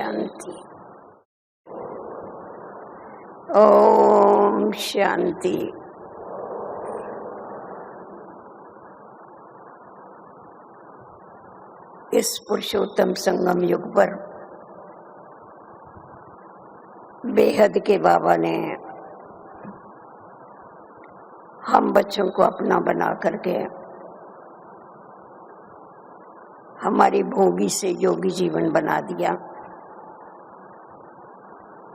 शांति। ओम शांति। इस पुरुषोत्तम संगम युग पर बेहद के बाबा ने हम बच्चों को अपना बना करके हमारी भोगी से योगी जीवन बना दिया,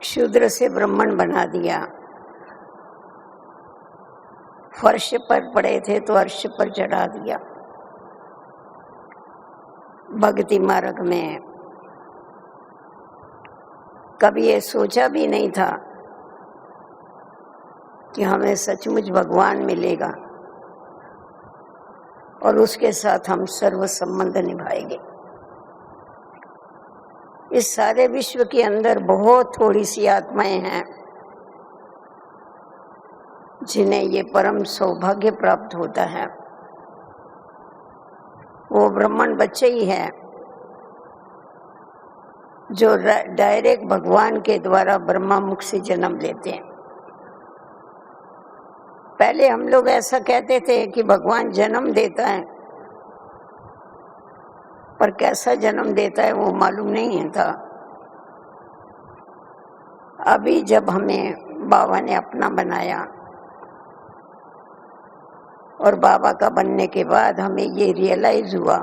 शूद्र से ब्राह्मण बना दिया। फर्श पर पड़े थे तो अर्श पर चढ़ा दिया। भक्ति मार्ग में कभी ये सोचा भी नहीं था कि हमें सचमुच भगवान मिलेगा और उसके साथ हम सर्व संबंध निभाएंगे। इस सारे विश्व के अंदर बहुत थोड़ी सी आत्माएं हैं जिन्हें ये परम सौभाग्य प्राप्त होता है। वो ब्राह्मण बच्चे ही हैं जो डायरेक्ट भगवान के द्वारा ब्रह्मा मुख से जन्म लेते हैं। पहले हम लोग ऐसा कहते थे कि भगवान जन्म देता है, पर कैसा जन्म देता है वो मालूम नहीं था। अभी जब हमें बाबा ने अपना बनाया और बाबा का बनने के बाद हमें ये रियलाइज हुआ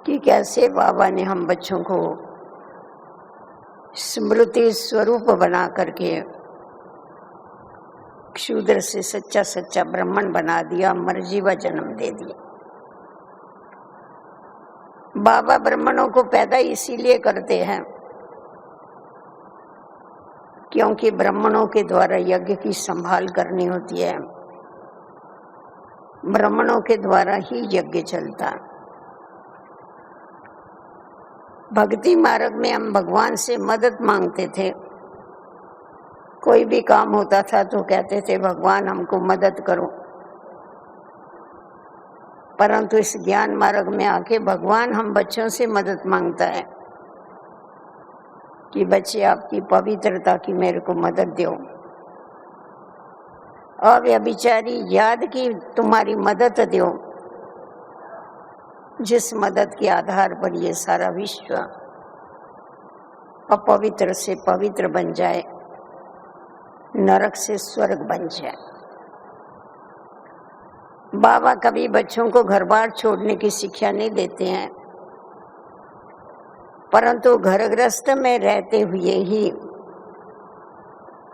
कि कैसे बाबा ने हम बच्चों को स्मृति स्वरूप बना करके शूद्र से सच्चा सच्चा ब्राह्मण बना दिया, मर्जीवा जन्म दे दिया। बाबा ब्राह्मणों को पैदा इसीलिए करते हैं क्योंकि ब्राह्मणों के द्वारा यज्ञ की संभाल करनी होती है। ब्राह्मणों के द्वारा ही यज्ञ चलता। भक्ति मार्ग में हम भगवान से मदद मांगते थे। कोई भी काम होता था तो कहते थे भगवान हमको मदद करो, परंतु इस ज्ञान मार्ग में आके भगवान हम बच्चों से मदद मांगता है कि बच्चे आपकी पवित्रता की मेरे को मदद दो। अब यह बिचारी याद की तुम्हारी मदद दो, जिस मदद के आधार पर ये सारा विश्व अपवित्र से पवित्र बन जाए, नरक से स्वर्ग बन जाए। बाबा कभी बच्चों को घर बार छोड़ने की शिक्षा नहीं देते हैं, परंतु घर गृहस्थ में रहते हुए ही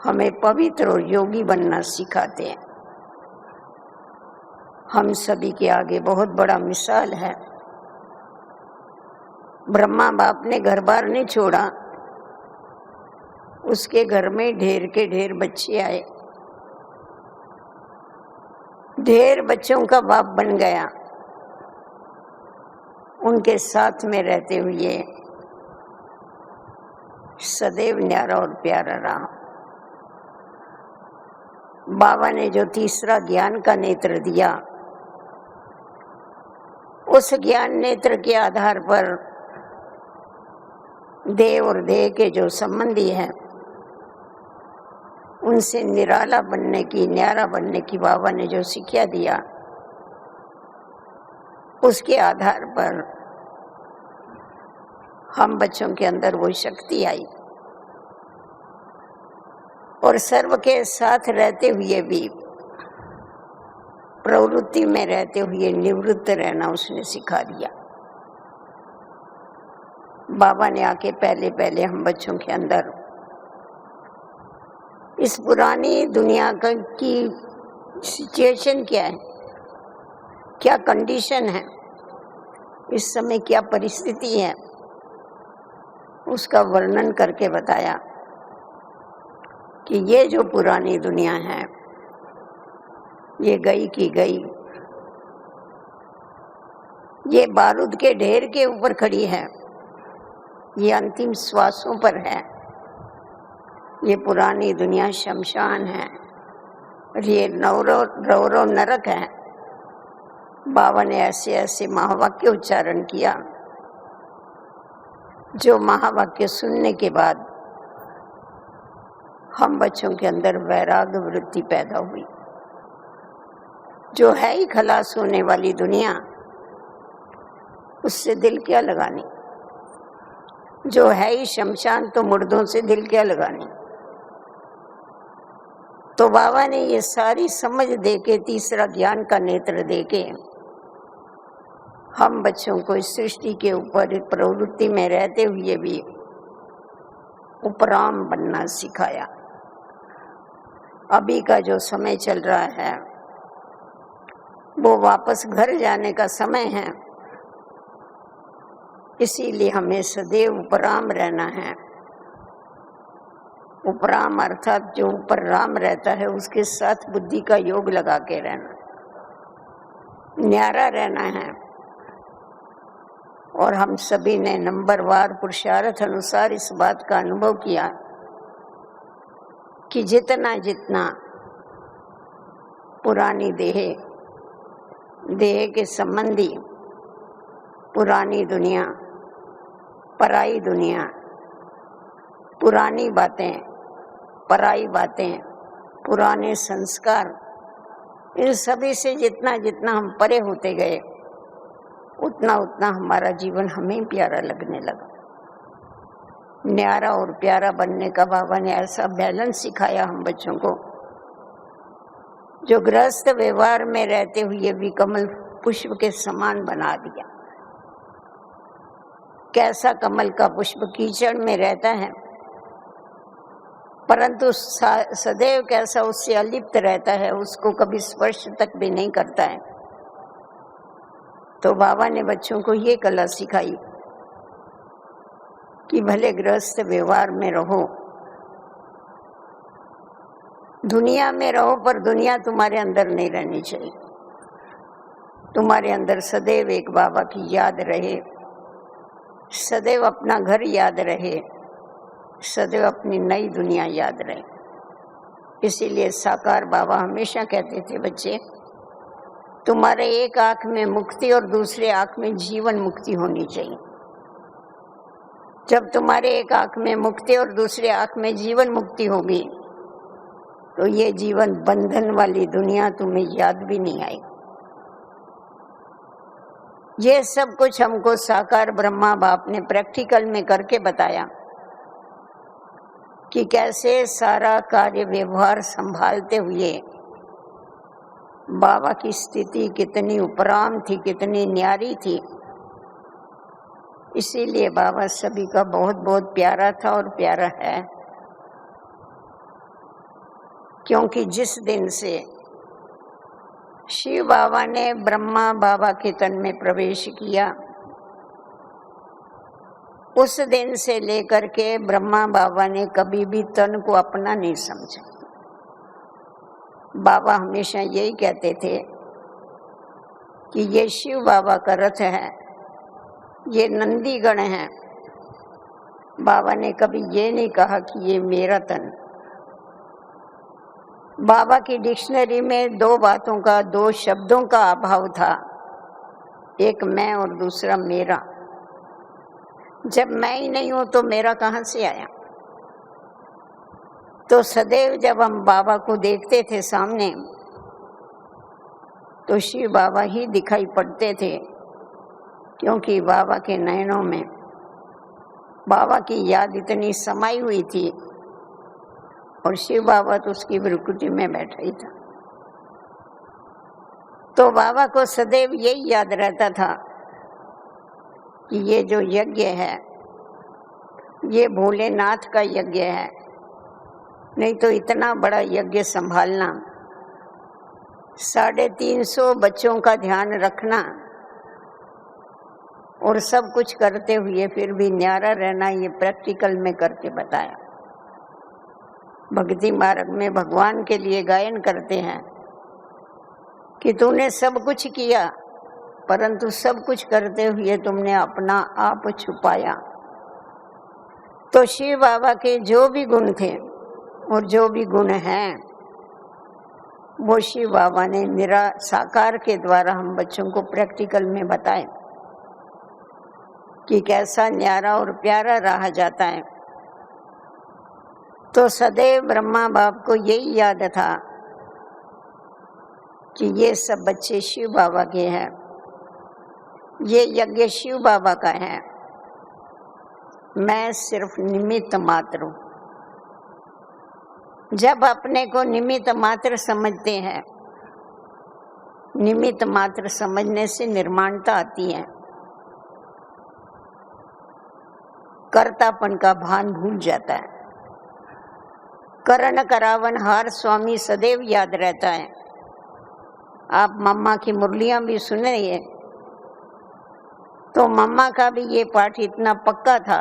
हमें पवित्र और योगी बनना सिखाते हैं। हम सभी के आगे बहुत बड़ा मिसाल है। ब्रह्मा बाप ने घर बार नहीं छोड़ा, उसके घर में ढेर के ढेर बच्चे आए, ढेर बच्चों का बाप बन गया। उनके साथ में रहते हुए सदैव न्यारा और प्यारा रहा। बाबा ने जो तीसरा ज्ञान का नेत्र दिया, उस ज्ञान नेत्र के आधार पर देव और देह के जो संबंधी हैं उनसे निराला बनने की, न्यारा बनने की बाबा ने जो शिक्षा दिया, उसके आधार पर हम बच्चों के अंदर वो शक्ति आई और सर्व के साथ रहते हुए भी, प्रवृत्ति में रहते हुए निवृत्त रहना उसने सिखा दिया। बाबा ने आके पहले पहले हम बच्चों के अंदर इस पुरानी दुनिया की सिचुएशन क्या है, क्या कंडीशन है, इस समय क्या परिस्थिति है, उसका वर्णन करके बताया कि ये जो पुरानी दुनिया है ये गई की गई, ये बारूद के ढेर के ऊपर खड़ी है, ये अंतिम श्वासों पर है। ये पुरानी दुनिया शमशान है और ये रौरव नरक है। बाबा ने ऐसे ऐसे महावाक्य उच्चारण किया जो महावाक्य सुनने के बाद हम बच्चों के अंदर वैराग्य वृत्ति पैदा हुई। जो है ही खलास होने वाली दुनिया, उससे दिल क्या लगानी। जो है ही शमशान, तो मुर्दों से दिल क्या लगानी। तो बाबा ने ये सारी समझ देके, तीसरा ज्ञान का नेत्र देके हम बच्चों को इस सृष्टि के ऊपर एक प्रवृत्ति में रहते हुए भी उपराम बनना सिखाया। अभी का जो समय चल रहा है वो वापस घर जाने का समय है, इसीलिए हमें सदैव उपराम रहना है। उपराम अर्थात जो ऊपर राम रहता है उसके साथ बुद्धि का योग लगा के रहना, न्यारा रहना है। और हम सभी ने नंबरवार पुरुषार्थ अनुसार इस बात का अनुभव किया कि जितना जितना पुरानी देह के संबंधी पुरानी दुनिया, पराई दुनिया, पुरानी बातें, पराई बातें, पुराने संस्कार, इन सभी से जितना जितना हम परे होते गए उतना उतना हमारा जीवन हमें प्यारा लगने लगा। न्यारा और प्यारा बनने का बाबा ने ऐसा बैलेंस सिखाया हम बच्चों को, जो गृहस्थ व्यवहार में रहते हुए भी कमल पुष्प के समान बना दिया। कैसा कमल का पुष्प कीचड़ में रहता है, परंतु सदैव कैसा उससे अलिप्त रहता है, उसको कभी स्पर्श तक भी नहीं करता है। तो बाबा ने बच्चों को ये कला सिखाई कि भले गृहस्थ व्यवहार में रहो, दुनिया में रहो, पर दुनिया तुम्हारे अंदर नहीं रहनी चाहिए। तुम्हारे अंदर सदैव एक बाबा की याद रहे, सदैव अपना घर याद रहे, सदैव अपनी नई दुनिया याद रहे। इसीलिए साकार बाबा हमेशा कहते थे, बच्चे तुम्हारे एक आंख में मुक्ति और दूसरे आंख में जीवन मुक्ति होनी चाहिए। जब तुम्हारे एक आंख में मुक्ति और दूसरे आंख में जीवन मुक्ति होगी तो ये जीवन बंधन वाली दुनिया तुम्हें याद भी नहीं आएगी। ये सब कुछ हमको साकार ब्रह्मा बाप ने प्रैक्टिकल में करके बताया कि कैसे सारा कार्य व्यवहार संभालते हुए बाबा की स्थिति कितनी उपराम थी, कितनी न्यारी थी। इसीलिए बाबा सभी का बहुत बहुत प्यारा था और प्यारा है, क्योंकि जिस दिन से शिव बाबा ने ब्रह्मा बाबा के तन में प्रवेश किया, उस दिन से लेकर के ब्रह्मा बाबा ने कभी भी तन को अपना नहीं समझा। बाबा हमेशा यही कहते थे कि ये शिव बाबा का रथ है, ये नंदी गण है। बाबा ने कभी ये नहीं कहा कि ये मेरा तन। बाबा की डिक्शनरी में दो बातों का, दो शब्दों का अभाव था, एक मैं और दूसरा मेरा। जब मैं ही नहीं हूं तो मेरा कहां से आया। तो सदैव जब हम बाबा को देखते थे सामने तो शिव बाबा ही दिखाई पड़ते थे, क्योंकि बाबा के नयनों में बाबा की याद इतनी समाई हुई थी और शिव बाबा तो उसकी भ्रुकुटी में बैठा ही था। तो बाबा को सदैव यही याद रहता था कि ये जो यज्ञ है ये भोलेनाथ का यज्ञ है, नहीं तो इतना बड़ा यज्ञ संभालना, 350 बच्चों का ध्यान रखना और सब कुछ करते हुए फिर भी न्यारा रहना, ये प्रैक्टिकल में करके बताया। भक्ति मार्ग में भगवान के लिए गायन करते हैं कि तूने सब कुछ किया, परंतु सब कुछ करते हुए तुमने अपना आप छुपाया। तो शिव बाबा के जो भी गुण थे और जो भी गुण हैं वो शिव बाबा ने साकार के द्वारा हम बच्चों को प्रैक्टिकल में बताए। कि कैसा न्यारा और प्यारा रहा जाता है। तो सदैव ब्रह्मा बाप को यही याद था कि ये सब बच्चे शिव बाबा के हैं, ये यज्ञ शिव बाबा का है, मैं सिर्फ निमित्त मात्र हूँ। जब अपने को निमित्त मात्र समझते हैं, निमित्त मात्र समझने से निर्माणता आती है, कर्तापन का भान भूल जाता है। करण करावन हार स्वामी सदैव याद रहता है। आप मम्मा की मुरलियां भी सुन रही है तो मम्मा का भी ये पाठ इतना पक्का था,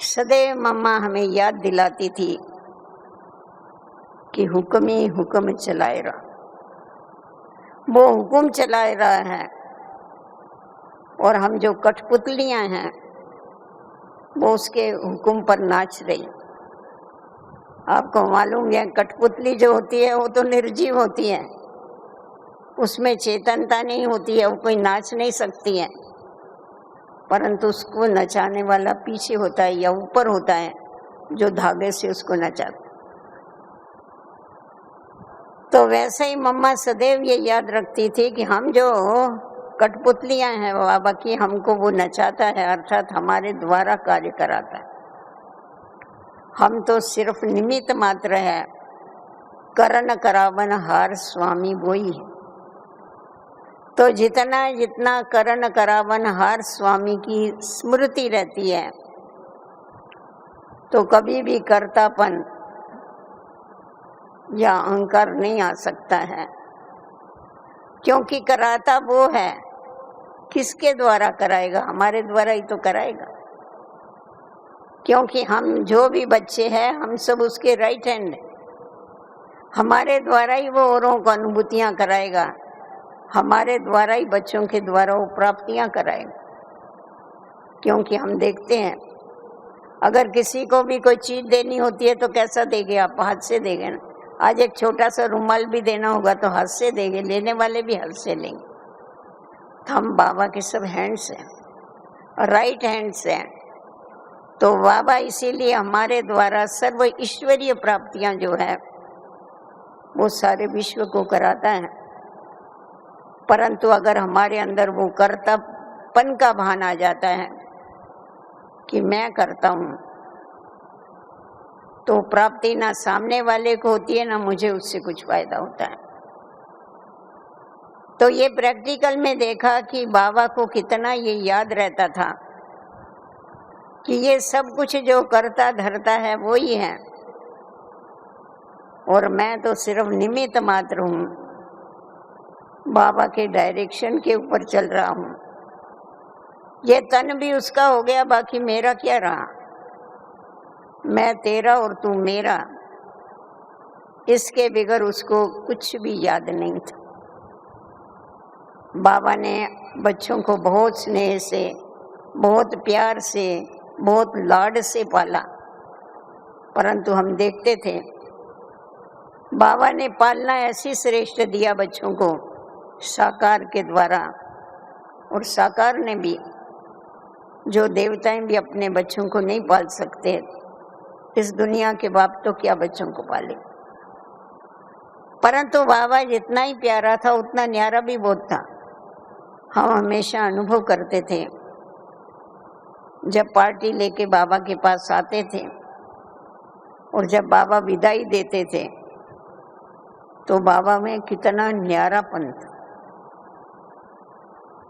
सदैव मम्मा हमें याद दिलाती थी कि हुक्म ही हुक्म चलाए रहा। वो हुक्म चलाए रहा है और हम जो कठपुतलियां हैं वो उसके हुक्म पर नाच रही। आपको मालूम है कठपुतली जो होती है वो तो निर्जीव होती है, उसमें चेतनता नहीं होती है, वो कोई नाच नहीं सकती है, परंतु उसको नचाने वाला पीछे होता है या ऊपर होता है जो धागे से उसको नचाता। तो वैसे ही मम्मा सदैव ये याद रखती थी कि हम जो कठपुतलियां हैं बाबा की, हमको वो नचाता है, अर्थात हमारे द्वारा कार्य कराता है। हम तो सिर्फ निमित्त मात्र है। करण करावन हार स्वामी वही है। तो जितना जितना करण करावन हार स्वामी की स्मृति रहती है तो कभी भी कर्तापन या अहंकार नहीं आ सकता है, क्योंकि कराता वो है। किसके द्वारा कराएगा? हमारे द्वारा ही तो कराएगा, क्योंकि हम जो भी बच्चे हैं हम सब उसके राइट हैंड, हमारे द्वारा ही वो औरों को अनुभूतियां कराएगा, हमारे द्वारा ही बच्चों के द्वारा वो प्राप्तियां कराएगा। क्योंकि हम देखते हैं अगर किसी को भी कोई चीज देनी होती है तो कैसा देंगे? आप हाथ से देंगे ना। आज एक छोटा सा रुमाल भी देना होगा तो हाथ से देंगे, लेने वाले भी हाथ से लेंगे। हम बाबा के सब हैंड्स हैं, राइट हैंड्स हैं। तो बाबा इसीलिए हमारे द्वारा सर्व ईश्वरीय प्राप्तियां जो है वो सारे विश्व को कराता है। परंतु अगर हमारे अंदर वो कर्तापन का भान आ जाता है कि मैं करता हूँ, तो प्राप्ति ना सामने वाले को होती है ना मुझे उससे कुछ फायदा होता है। तो ये प्रैक्टिकल में देखा कि बाबा को कितना ये याद रहता था कि ये सब कुछ जो करता धरता है वो ही है और मैं तो सिर्फ निमित्त मात्र हूँ, बाबा के डायरेक्शन के ऊपर चल रहा हूँ। ये तन भी उसका हो गया, बाकी मेरा क्या रहा? मैं तेरा और तू मेरा, इसके बगैर उसको कुछ भी याद नहीं था। बाबा ने बच्चों को बहुत स्नेह से, बहुत प्यार से, बहुत लाड से पाला, परंतु हम देखते थे बाबा ने पालना ऐसी श्रेष्ठ दिया बच्चों को साकार के द्वारा, और साकार ने भी, जो देवताएं भी अपने बच्चों को नहीं पाल सकते, इस दुनिया के बाप तो क्या बच्चों को पाले। परंतु बाबा जितना ही प्यारा था उतना न्यारा भी बहुत था। हम हमेशा अनुभव करते थे जब पार्टी लेके बाबा के पास आते थे और जब बाबा विदाई देते थे तो बाबा में कितना न्यारापन था।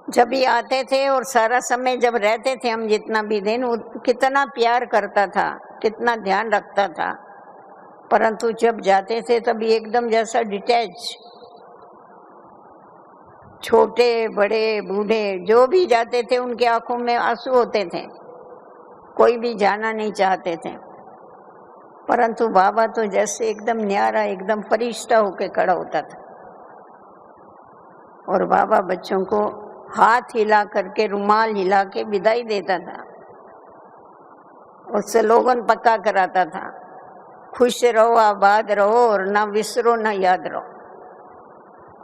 जब भी आते थे और सारा समय जब रहते थे हम जितना भी दिन, वो कितना प्यार करता था, कितना ध्यान रखता था। परंतु जब जाते थे तब एकदम जैसा डिटैच, छोटे बड़े बूढ़े जो भी जाते थे उनके आंखों में आंसू होते थे, कोई भी जाना नहीं चाहते थे। परंतु बाबा तो जैसे एकदम न्यारा, एकदम फरिश्ता होके खड़ा होता था। और बाबा बच्चों को हाथ हिला करके, रुमाल हिला के विदाई देता था और स्लोगन पक्का कराता था, खुश रहो, आबाद रहो और ना विसरो ना याद रहो।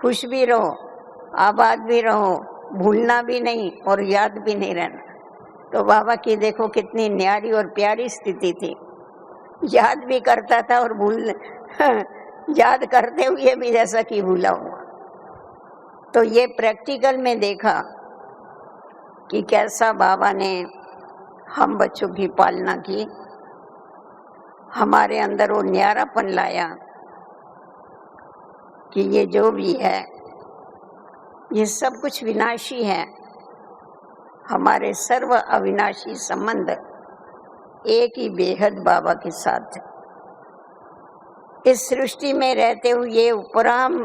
खुश भी रहो, आबाद भी रहो भूलना भी नहीं और याद भी नहीं रहना। तो बाबा की देखो कितनी न्यारी और प्यारी स्थिति थी, याद भी करता था और भूल याद करते हुए भी जैसा कि भूला हुआ। तो ये प्रैक्टिकल में देखा कि कैसा बाबा ने हम बच्चों की पालना की, हमारे अंदर वो न्यारापन लाया कि ये जो भी है ये सब कुछ विनाशी है, हमारे सर्व अविनाशी संबंध एक ही बेहद बाबा के साथ है। इस सृष्टि में रहते हुए उपराम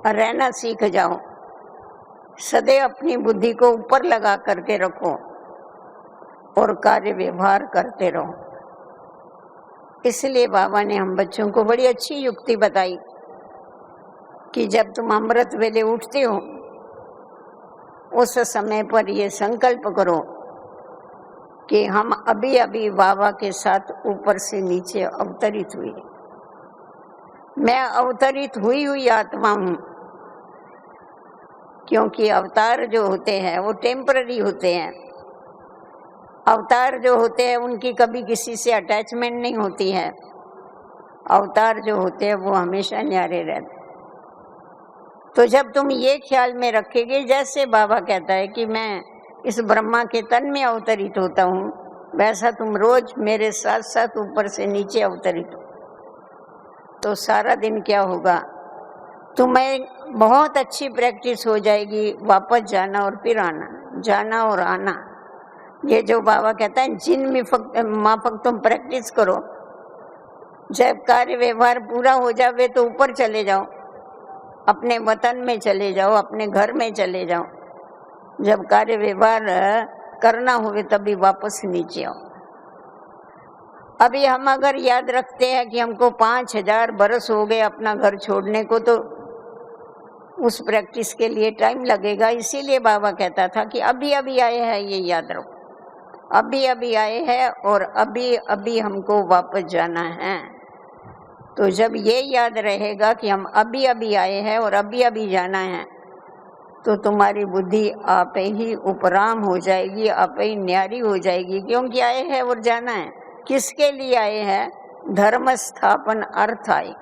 रहना सीख जाओ, सदैव अपनी बुद्धि को ऊपर लगा करके रखो और कार्य व्यवहार करते रहो। इसलिए बाबा ने हम बच्चों को बड़ी अच्छी युक्ति बताई कि जब तुम अमृत वेले उठते हो उस समय पर ये संकल्प करो कि हम अभी अभी बाबा के साथ ऊपर से नीचे अवतरित हुए। मैं अवतरित हुई आत्मा हूँ, क्योंकि अवतार जो होते हैं वो टेम्पररी होते हैं। अवतार जो होते हैं उनकी कभी किसी से अटैचमेंट नहीं होती है। अवतार जो होते हैं वो हमेशा न्यारे रहते। तो जब तुम ये ख्याल में रखेगे, जैसे बाबा कहता है कि मैं इस ब्रह्मा के तन में अवतरित होता हूँ, वैसा तुम रोज मेरे साथ साथ ऊपर से नीचे अवतरित हो, तो सारा दिन क्या होगा, तुम्हें बहुत अच्छी प्रैक्टिस हो जाएगी वापस जाना और फिर आना, जाना और आना। ये जो बाबा कहता है जिन माफक तुम प्रैक्टिस करो, जब कार्य व्यवहार पूरा हो जावे तो ऊपर चले जाओ, अपने वतन में चले जाओ, अपने घर में चले जाओ। जब कार्य व्यवहार करना हुए तभी वापस नीचे आओ। अभी हम अगर याद रखते हैं कि हमको 5000 बरस हो गए अपना घर छोड़ने को, तो उस प्रैक्टिस के लिए टाइम लगेगा। इसीलिए बाबा कहता था कि अभी अभी आए हैं, ये याद रखो, अभी अभी आए हैं और अभी अभी हमको वापस जाना है। तो जब ये याद रहेगा कि हम अभी अभी आए हैं और अभी अभी जाना है, तो तुम्हारी बुद्धि आप ही उपराम हो जाएगी, आप ही न्यारी हो जाएगी। क्योंकि आए हैं और जाना है। किसके लिए आए हैं? धर्म स्थापन अर्थ आए।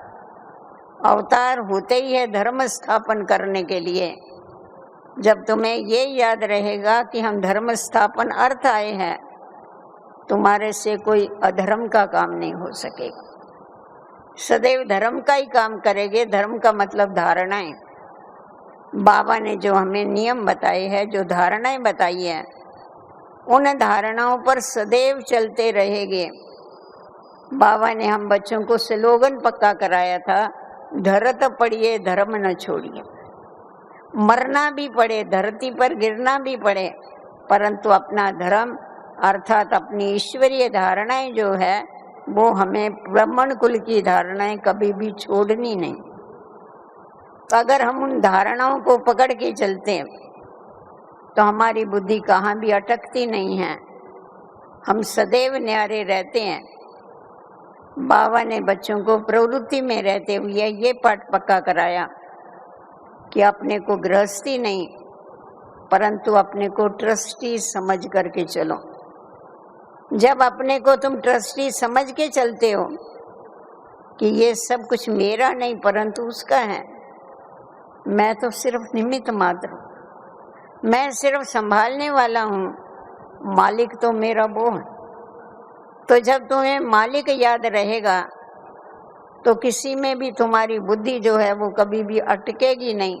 अवतार होते ही है धर्म स्थापन करने के लिए। जब तुम्हें ये याद रहेगा कि हम धर्म स्थापन अर्थ आए हैं, तुम्हारे से कोई अधर्म का काम नहीं हो सकेगा। सदैव धर्म का ही काम करेंगे। धर्म का मतलब धारणाएं। बाबा ने जो हमें नियम बताए हैं, जो धारणाएं बताई है, उन धारणाओं पर सदैव चलते रहेंगे। बाबा ने हम बच्चों को स्लोगन पक्का कराया था, धरत पड़िए धर्म न छोड़िए। मरना भी पड़े, धरती पर गिरना भी पड़े, परंतु अपना धर्म अर्थात अपनी ईश्वरीय धारणाएं जो है वो हमें ब्राह्मण कुल की धारणाएं कभी भी छोड़नी नहीं। तो अगर हम उन धारणाओं को पकड़ के चलते हैं तो हमारी बुद्धि कहाँ भी अटकती नहीं है, हम सदैव न्यारे रहते हैं। बाबा ने बच्चों को प्रवृत्ति में रहते हुए ये पाठ पक्का कराया कि अपने को गृहस्थी नहीं परंतु अपने को ट्रस्टी समझ करके चलो। जब अपने को तुम ट्रस्टी समझ के चलते हो कि ये सब कुछ मेरा नहीं परंतु उसका है, मैं तो सिर्फ निमित्त मात्र हूँ, मैं सिर्फ संभालने वाला हूँ, मालिक तो मेरा वो है। तो जब तुम्हें मालिक याद रहेगा तो किसी में भी तुम्हारी बुद्धि जो है वो कभी भी अटकेगी नहीं,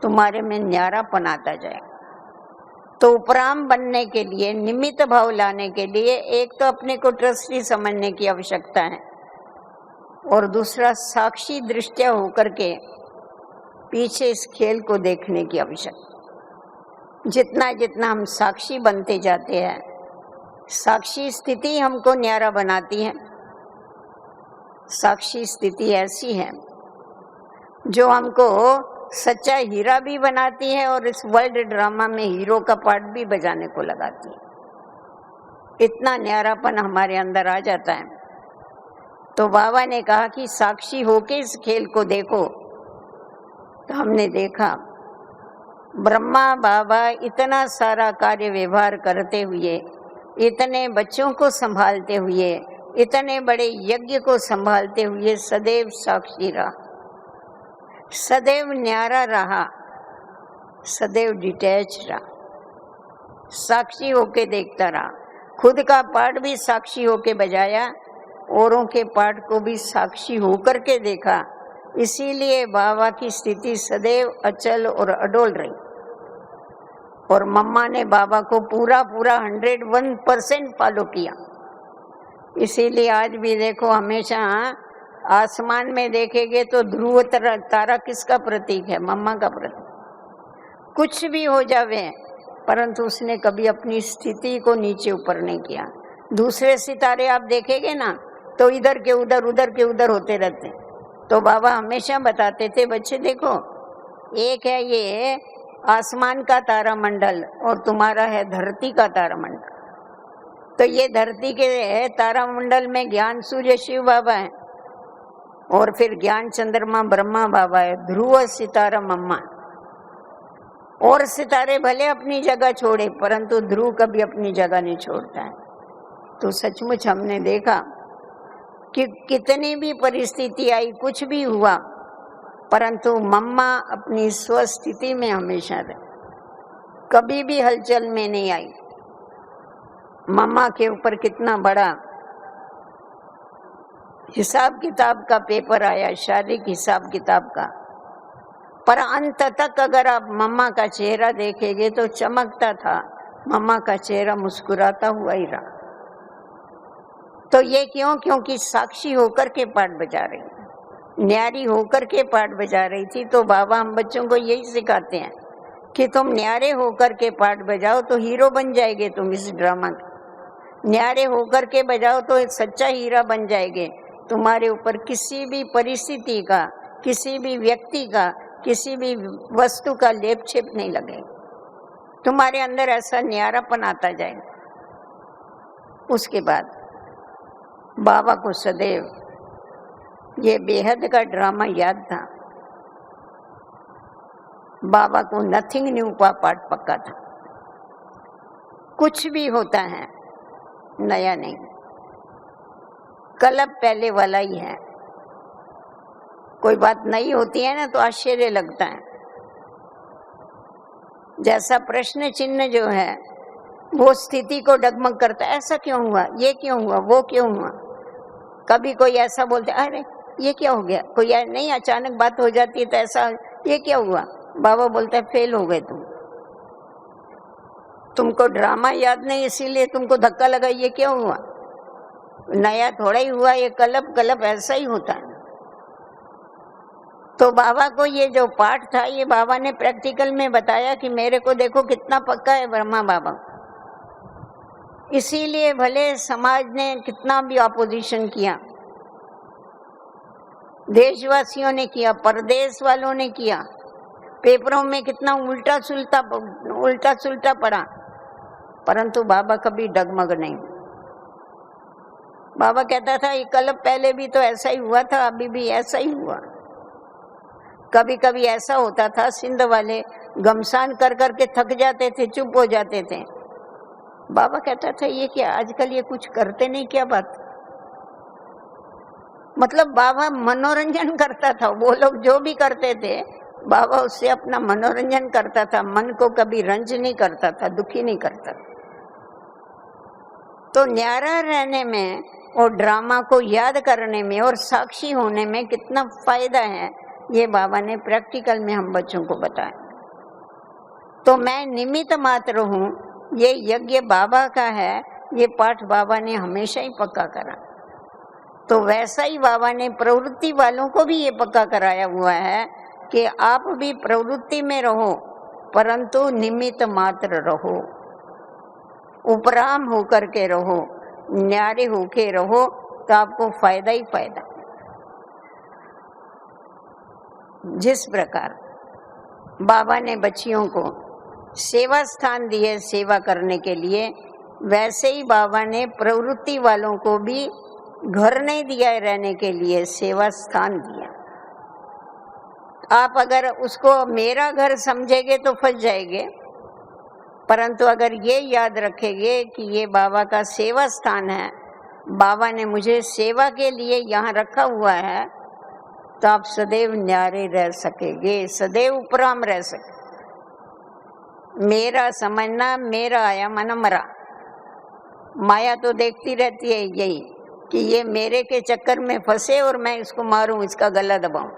तुम्हारे में न्यारापन आता जाएगा। तो उपराम बनने के लिए, निमित्त भाव लाने के लिए एक तो अपने को ट्रस्टी समझने की आवश्यकता है और दूसरा साक्षी दृष्टिया होकर के पीछे इस खेल को देखने की आवश्यकता। जितना जितना हम साक्षी बनते जाते हैं, साक्षी स्थिति हमको न्यारा बनाती है। साक्षी स्थिति ऐसी है जो हमको सच्चा हीरा भी बनाती है और इस वर्ल्ड ड्रामा में हीरो का पार्ट भी बजाने को लगाती है। इतना न्यारापन हमारे अंदर आ जाता है। तो बाबा ने कहा कि साक्षी होके इस खेल को देखो। तो हमने देखा ब्रह्मा बाबा इतना सारा कार्य व्यवहार करते हुए, इतने बच्चों को संभालते हुए, इतने बड़े यज्ञ को संभालते हुए सदैव साक्षी रहा, सदैव न्यारा रहा, सदैव डिटैच रहा, साक्षी होके देखता रहा। खुद का पाठ भी साक्षी होके बजाया, औरों के पाठ को भी साक्षी होकर के देखा। इसीलिए बाबा की स्थिति सदैव अचल और अडोल रही। और मम्मा ने बाबा को पूरा 101% फॉलो किया। इसीलिए आज भी देखो, हमेशा आसमान में देखेंगे तो ध्रुव तारा किसका प्रतीक है? मम्मा का प्रतीक। कुछ भी हो जावे, परंतु उसने कभी अपनी स्थिति को नीचे ऊपर नहीं किया। दूसरे सितारे आप देखेंगे ना तो इधर के उधर, उधर के उधर होते रहते। तो बाबा हमेशा बताते थे, बच्चे देखो, एक है ये आसमान का तारामंडल और तुम्हारा है धरती का तारामंडल। तो ये धरती के तारामंडल में ज्ञान सूर्य शिव बाबा है, और फिर ज्ञान चंद्रमा ब्रह्मा बाबा है, ध्रुव सितारा मम्मा। और सितारे भले अपनी जगह छोड़े, परंतु ध्रुव कभी अपनी जगह नहीं छोड़ता है। तो सचमुच हमने देखा कि कितनी भी परिस्थिति आई, कुछ भी हुआ, परंतु मम्मा अपनी स्वस्थिति में हमेशा रहे, कभी भी हलचल में नहीं आई। मम्मा के ऊपर कितना बड़ा हिसाब किताब का पेपर आया, शारीरिक हिसाब किताब का, पर अंत तक अगर आप मम्मा का चेहरा देखेंगे तो चमकता था। मम्मा का चेहरा मुस्कुराता हुआ ही रहा। तो ये क्यों? क्योंकि साक्षी होकर के पाठ बजा रही थी, न्यारी होकर के पाठ बजा रही थी। तो बाबा हम बच्चों को यही सिखाते हैं कि तुम न्यारे होकर के पाठ बजाओ तो हीरो बन जाएंगे तुम इस ड्रामा के। न्यारे होकर के बजाओ तो एक सच्चा हीरा बन जाएंगे। तुम्हारे ऊपर किसी भी परिस्थिति का, किसी भी व्यक्ति का, किसी भी वस्तु का लेप छेप नहीं लगेगा। तुम्हारे अंदर ऐसा न्यारापन आता जाएगा। उसके बाद बाबा को सदैव ये बेहद का ड्रामा याद था। बाबा को नथिंग न्यू का पाठ पक्का था। कुछ भी होता है नया नहीं, कल पहले वाला ही है। कोई बात नई होती है ना तो आश्चर्य लगता है। जैसा प्रश्न चिन्ह जो है वो स्थिति को डगमग करता है, ऐसा क्यों हुआ, ये क्यों हुआ, वो क्यों हुआ। कभी कोई ऐसा बोलते, अरे ये क्या हो गया, कोई नहीं, अचानक बात हो जाती है तो ऐसा, ये क्या हुआ। बाबा बोलता है, फेल हो गए तुमको ड्रामा याद नहीं, इसीलिए तुमको धक्का लगा, ये क्या हुआ। नया थोड़ा ही हुआ, ये कलप ऐसा ही होता है। तो बाबा को ये जो पाठ था, ये बाबा ने प्रैक्टिकल में बताया कि मेरे को देखो कितना पक्का है ब्रह्मा बाबा। इसीलिए भले समाज ने कितना भी ऑपोजिशन किया, देशवासियों ने किया, परदेश वालों ने किया, पेपरों में कितना उल्टा सुलटा पड़ा, परंतु बाबा कभी डगमग नहीं। बाबा कहता था, ये कल पहले भी तो ऐसा ही हुआ था, अभी भी ऐसा ही हुआ। कभी कभी ऐसा होता था, सिंध वाले घमसान कर करके थक जाते थे, चुप हो जाते थे। बाबा कहता था, ये क्या आजकल ये कुछ करते नहीं, क्या बात। मतलब बाबा मनोरंजन करता था। वो लोग जो भी करते थे बाबा उससे अपना मनोरंजन करता था, मन को कभी रंज नहीं करता था, दुखी नहीं करता। तो न्यारा रहने में और ड्रामा को याद करने में और साक्षी होने में कितना फायदा है, ये बाबा ने प्रैक्टिकल में हम बच्चों को बताया। तो मैं निमित्त मात्र हूँ, ये यज्ञ बाबा का है, ये पाठ बाबा ने हमेशा ही पक्का करा। तो वैसा ही बाबा ने प्रवृत्ति वालों को भी ये पक्का कराया हुआ है कि आप भी प्रवृत्ति में रहो, परंतु निमित्त मात्र रहो, उपराम होकर के रहो, न्यारे होके रहो, तो आपको फायदा ही फायदा। जिस प्रकार बाबा ने बच्चियों को सेवा स्थान दिए सेवा करने के लिए, वैसे ही बाबा ने प्रवृत्ति वालों को भी घर नहीं दिया रहने के लिए, सेवा स्थान दिया। आप अगर उसको मेरा घर समझेंगे तो फंस जाएंगे, परंतु अगर ये याद रखेंगे कि ये बाबा का सेवा स्थान है, बाबा ने मुझे सेवा के लिए यहाँ रखा हुआ है, तो आप सदैव न्यारे रह सकेंगे, सदैव उपराम रह सके। मेरा समझना, मेरा आया मन मरा। माया तो देखती रहती है यही कि ये मेरे के चक्कर में फंसे और मैं इसको मारूं, इसका गला दबाऊं।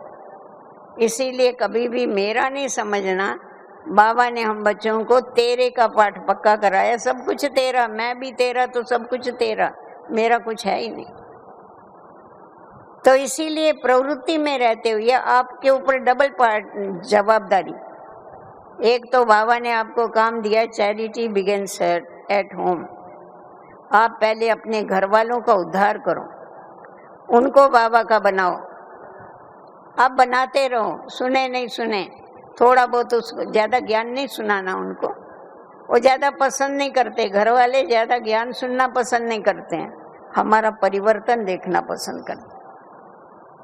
इसीलिए कभी भी मेरा नहीं समझना। बाबा ने हम बच्चों को तेरे का पाठ पक्का कराया, सब कुछ तेरा, मैं भी तेरा तो सब कुछ तेरा, मेरा कुछ है ही नहीं। तो इसीलिए प्रवृत्ति में रहते हुए आपके ऊपर डबल जवाबदारी। एक तो बाबा ने आपको काम दिया, चैरिटी बिगिंस एट होम। आप पहले अपने घर वालों का उद्धार करो, उनको बाबा का बनाओ। आप बनाते रहो, सुने नहीं सुने, थोड़ा बहुत उसको ज्यादा ज्ञान नहीं सुनाना उनको, वो ज्यादा पसंद नहीं करते। घर वाले ज्यादा ज्ञान सुनना पसंद नहीं करते हैं, हमारा परिवर्तन देखना पसंद करते।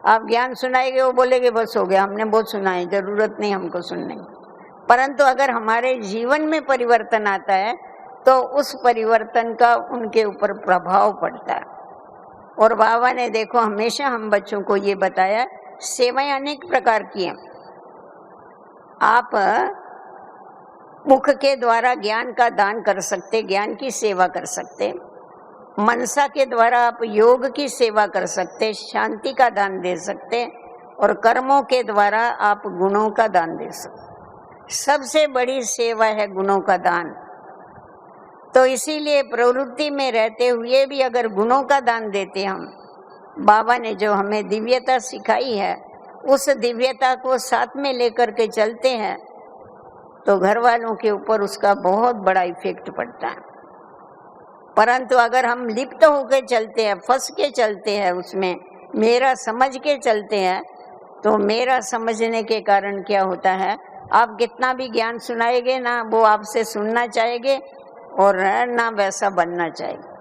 आप ज्ञान सुनाएंगे, वो बोलेंगे बस हो गया, हमने बहुत सुना है, जरूरत नहीं हमको सुनने। परंतु अगर हमारे जीवन में परिवर्तन आता है तो उस परिवर्तन का उनके ऊपर प्रभाव पड़ता है। और बाबा ने देखो हमेशा हम बच्चों को ये बताया, सेवाएं अनेक प्रकार की हैं। आप मुख के द्वारा ज्ञान का दान कर सकते, ज्ञान की सेवा कर सकते। मनसा के द्वारा आप योग की सेवा कर सकते, शांति का दान दे सकते। और कर्मों के द्वारा आप गुणों का दान दे सकते। सबसे बड़ी सेवा है गुणों का दान। तो इसीलिए प्रवृत्ति में रहते हुए भी अगर गुणों का दान देते हम, बाबा ने जो हमें दिव्यता सिखाई है उस दिव्यता को साथ में लेकर के चलते हैं, तो घर वालों के ऊपर उसका बहुत बड़ा इफेक्ट पड़ता है। परंतु अगर हम लिप्त होकर चलते हैं, फंस के चलते हैं, उसमें मेरा समझ के चलते हैं, तो मेरा समझने के कारण क्या होता है, आप कितना भी ज्ञान सुनाएंगे ना, वो आपसे सुनना चाहेंगे और ना वैसा बनना चाहिए।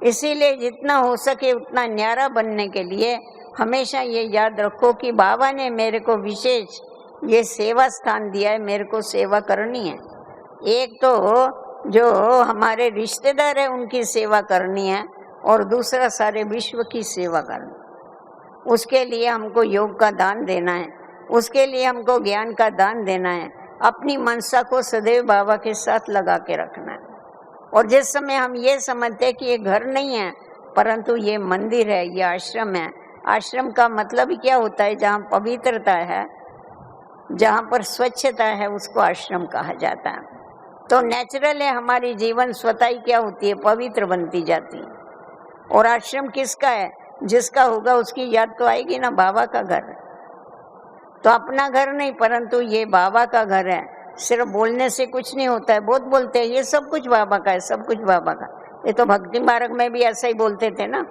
इसीलिए जितना हो सके उतना न्यारा बनने के लिए हमेशा ये याद रखो कि बाबा ने मेरे को विशेष ये सेवा स्थान दिया है, मेरे को सेवा करनी है। एक तो जो हमारे रिश्तेदार है उनकी सेवा करनी है, और दूसरा सारे विश्व की सेवा करनी। उसके लिए हमको योग का दान देना है, उसके लिए हमको ज्ञान का दान देना है। अपनी मनसा को सदैव बाबा के साथ लगा के रखना है। और जिस समय हम ये समझते हैं कि ये घर नहीं है, परंतु ये मंदिर है, ये आश्रम है। आश्रम का मतलब क्या होता है, जहाँ पवित्रता है, जहाँ पर स्वच्छता है, उसको आश्रम कहा जाता है। तो नेचुरल है, हमारी जीवन स्वतः ही क्या होती है, पवित्र बनती जाती है। और आश्रम किसका है, जिसका होगा उसकी याद तो आएगी ना, बाबा का घर है। तो अपना घर नहीं, परंतु ये बाबा का घर है। सिर्फ बोलने से कुछ नहीं होता है, बहुत बोलते हैं ये सब कुछ बाबा का है, सब कुछ बाबा का। ये तो भक्ति मार्ग में भी ऐसा ही बोलते थे ना।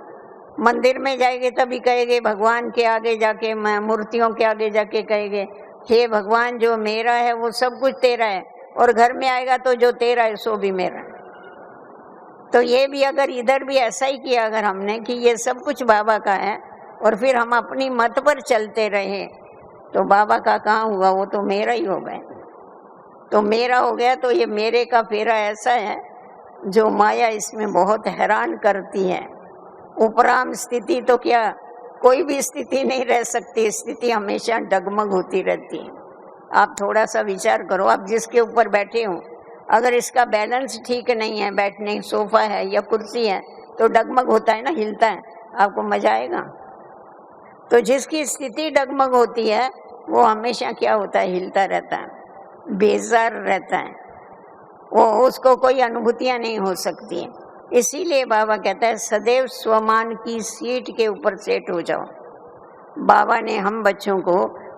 मंदिर में जाएंगे तभी कहेंगे, भगवान के आगे जाके, मूर्तियों के आगे जाके कहेंगे, हे भगवान जो मेरा है वो सब कुछ तेरा है। और घर में आएगा तो जो तेरा है सो भी मेरा है। तो ये भी अगर इधर भी ऐसा ही किया अगर हमने कि ये सब कुछ बाबा का है, और फिर हम अपनी मत पर चलते रहे, तो बाबा का कहाँ हुआ, वो तो मेरा ही हो गया। तो मेरा हो गया तो ये मेरे का फेरा ऐसा है जो माया इसमें बहुत हैरान करती है। उपराम स्थिति तो क्या, कोई भी स्थिति नहीं रह सकती, स्थिति हमेशा डगमग होती रहती है। आप थोड़ा सा विचार करो, आप जिसके ऊपर बैठे हो, अगर इसका बैलेंस ठीक नहीं है, बैठने सोफा है या कुर्सी है, तो डगमग होता है ना, हिलता है, आपको मजा आएगा। तो जिसकी स्थिति डगमग होती है वो हमेशा क्या होता है, हिलता रहता है, बेजार रहता है, वो उसको कोई अनुभूतियां नहीं हो सकती है। इसीलिए बाबा कहता है सदैव स्वमान की सीट के ऊपर सेट हो जाओ। बाबा ने हम बच्चों को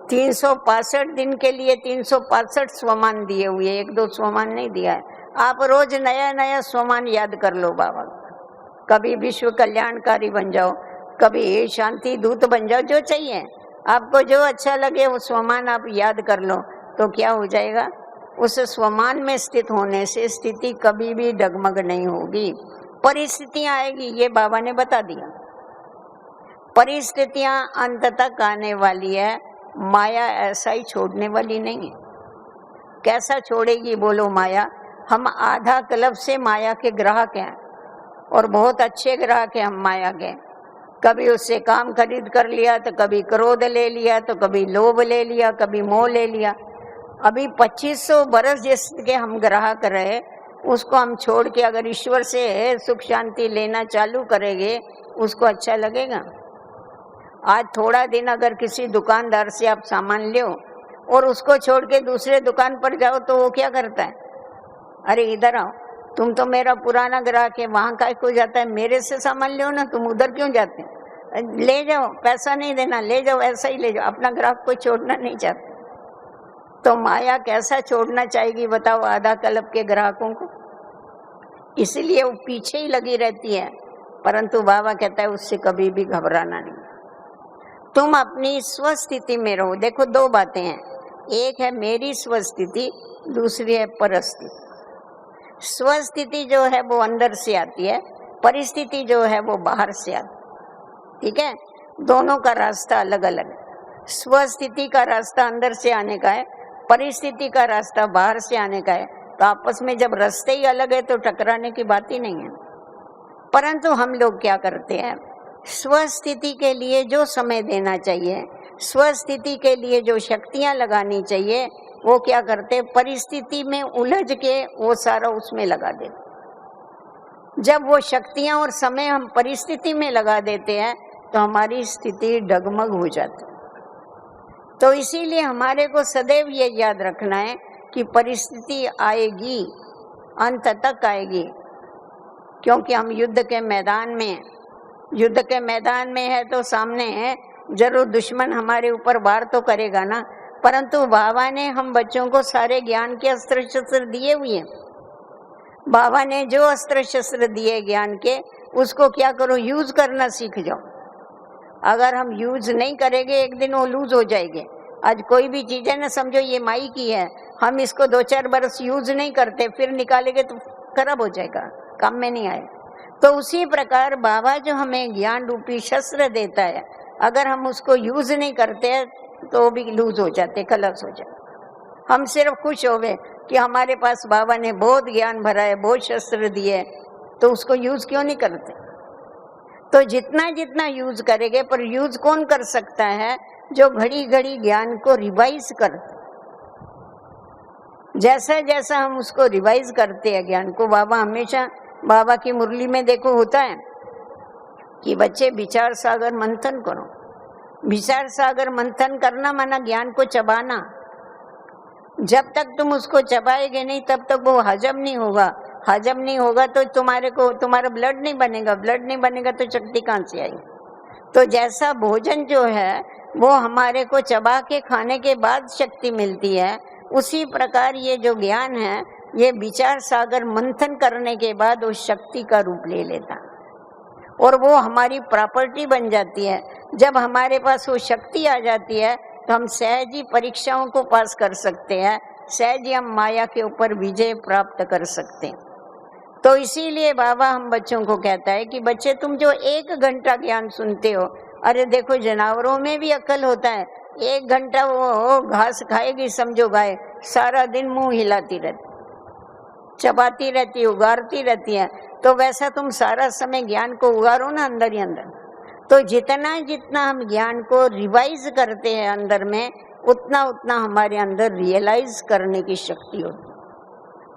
365 दिन के लिए 365 स्वमान दिए हुए, एक दो स्वमान नहीं दिया है। आप रोज नया नया स्वमान याद कर लो बाबा। कभी विश्व कल्याणकारी बन जाओ, कभी शांति दूत बन जाओ, जो चाहिए आपको, जो अच्छा लगे वो स्वमान आप याद कर लो। तो क्या हो जाएगा, उस स्वमान में स्थित होने से स्थिति कभी भी डगमग नहीं होगी। परिस्थितियां आएगी, ये बाबा ने बता दिया। परिस्थितियां अंत तक आने वाली है, माया ऐसा ही छोड़ने वाली नहीं है। कैसा छोड़ेगी बोलो माया? हम आधा कल्प से माया के ग्राहक हैं और बहुत अच्छे ग्राहक हैं हम माया के। कभी उससे काम खरीद कर लिया तो कभी क्रोध ले लिया, तो कभी लोभ ले लिया, कभी मोह ले लिया। अभी 2500 बरस जिसके हम ग्राहक रहे, उसको हम छोड़ के अगर ईश्वर से सुख शांति लेना चालू करेंगे, उसको अच्छा लगेगा? आज थोड़ा दिन अगर किसी दुकानदार से आप सामान लो और उसको छोड़ के दूसरे दुकान पर जाओ तो वो क्या करता है? अरे इधर आओ, तुम तो मेरा पुराना ग्राहक है, वहां काय को जाता है, मेरे से सामान लो ना, तुम उधर क्यों जाते? ले जाओ, पैसा नहीं देना, ले जाओ, ऐसा ही ले जाओ। अपना ग्राहक को छोड़ना नहीं चाहते। तो माया कैसा छोड़ना चाहेगी बताओ आधा कल्प के ग्राहकों को? इसलिए वो पीछे ही लगी रहती है। परंतु बाबा कहता है उससे कभी भी घबराना नहीं, तुम अपनी स्वस्थिति में रहो। देखो दो बातें हैं, एक है मेरी स्वस्थिति, दूसरी है परस्थिति। स्वस्थिति जो है वो अंदर से आती है, परिस्थिति जो है वो बाहर से आती है। ठीक है, दोनों का रास्ता अलग अलग है। स्वस्थिति का रास्ता अंदर से आने का है, परिस्थिति का रास्ता बाहर से आने का है। तो आपस में जब रास्ते ही अलग है तो टकराने की बात ही नहीं है। परंतु हम लोग क्या करते हैं, स्वस्थिति के लिए जो समय देना चाहिए, स्वस्थिति के लिए जो शक्तियां लगानी चाहिए, वो क्या करते, परिस्थिति में उलझ के वो सारा उसमें लगा देते। जब वो शक्तियां और समय हम परिस्थिति में लगा देते हैं तो हमारी स्थिति डगमग हो जाती। तो इसीलिए हमारे को सदैव ये याद रखना है कि परिस्थिति आएगी, अंत तक आएगी, क्योंकि हम युद्ध के मैदान में है तो सामने है, जरूर दुश्मन हमारे ऊपर वार तो करेगा ना। परंतु बाबा ने हम बच्चों को सारे ज्ञान के अस्त्र शस्त्र दिए हुए हैं। बाबा ने जो अस्त्र शस्त्र दिए ज्ञान के, उसको क्या करो, यूज करना सीख जाओ। अगर हम यूज नहीं करेंगे एक दिन वो लूज हो जाएंगे। आज कोई भी चीज है ना, समझो ये माई की है, हम इसको 2-4 बरस यूज नहीं करते, फिर निकालेंगे तो खराब हो जाएगा, काम में नहीं आए। तो उसी प्रकार बाबा जो हमें ज्ञान रूपी शस्त्र देता है, अगर हम उसको यूज नहीं करते तो भी लूज हो जाते, खलास हो जाते। हम सिर्फ खुश हो गए कि हमारे पास बाबा ने बहुत ज्ञान भरा है, बहुत शस्त्र दिए, तो उसको यूज क्यों नहीं करते? तो जितना जितना यूज करेंगे, पर यूज कौन कर सकता है? जो घड़ी घड़ी ज्ञान को रिवाइज करते। जैसा जैसा हम उसको रिवाइज करते हैं ज्ञान को, बाबा हमेशा, बाबा की मुरली में देखो होता है कि बच्चे विचार सागर मंथन करो। विचार सागर मंथन करना माना ज्ञान को चबाना। जब तक तुम उसको चबाएगे नहीं तब तक वो हजम नहीं होगा। हजम नहीं होगा तो तुम्हारा ब्लड नहीं बनेगा, ब्लड नहीं बनेगा तो शक्ति कहाँ से आएगी? तो जैसा भोजन जो है वो हमारे को चबा के खाने के बाद शक्ति मिलती है, उसी प्रकार ये जो ज्ञान है ये विचार सागर मंथन करने के बाद वो शक्ति का रूप ले लेता और वो हमारी प्रॉपर्टी बन जाती है। जब हमारे पास वो शक्ति आ जाती है तो हम सहज ही परीक्षाओं को पास कर सकते हैं, सहज ही हम माया के ऊपर विजय प्राप्त कर सकते हैं। तो इसीलिए बाबा हम बच्चों को कहता है कि बच्चे तुम जो 1 घंटा ज्ञान सुनते हो, अरे देखो जानवरों में भी अक्ल होता है। 1 घंटा वो घास खाएगी, समझो गाय, सारा दिन मुंह हिलाती रहती, चबाती रहती, उगारती रहती है। तो वैसा तुम सारा समय ज्ञान को उगारो ना अंदर ही अंदर। तो जितना जितना हम ज्ञान को रिवाइज करते हैं अंदर में, उतना उतना हमारे अंदर रियलाइज करने की शक्ति होती है,